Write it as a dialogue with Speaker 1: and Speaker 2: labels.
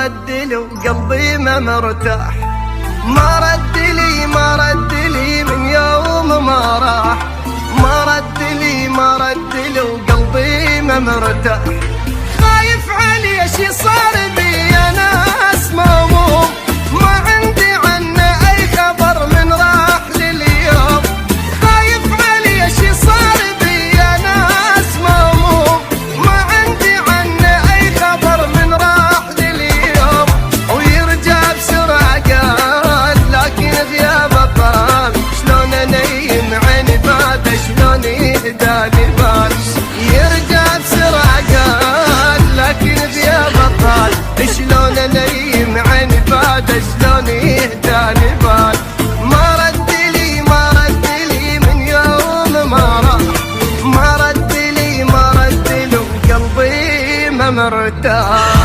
Speaker 1: رد لي وقلبي ما مرتاح، ما رد لي ما رد لي من يوم ما راح، ما رد لي ما رد لي وقلبي ما مرتاح. خايف علي شي صار بي انا اسمه، ما عندي عنه اي خبر من راح لليوم. خايف علي شي صار بي انا اسمه، ما عندي عنه اي خبر من راح لليوم. ويرجع بسرعة قال لكن غيابه طال، شلون انيم عيني بعد شلون يهداني بال. يرجع بسرعة قال لكن غيابه طال، شلون انيم عيني بعد شلون يهداني بال. ما رد لي ما رد لي من يوم ما راح، ما رد لي ما رد لي وقلبي ما مرتاح.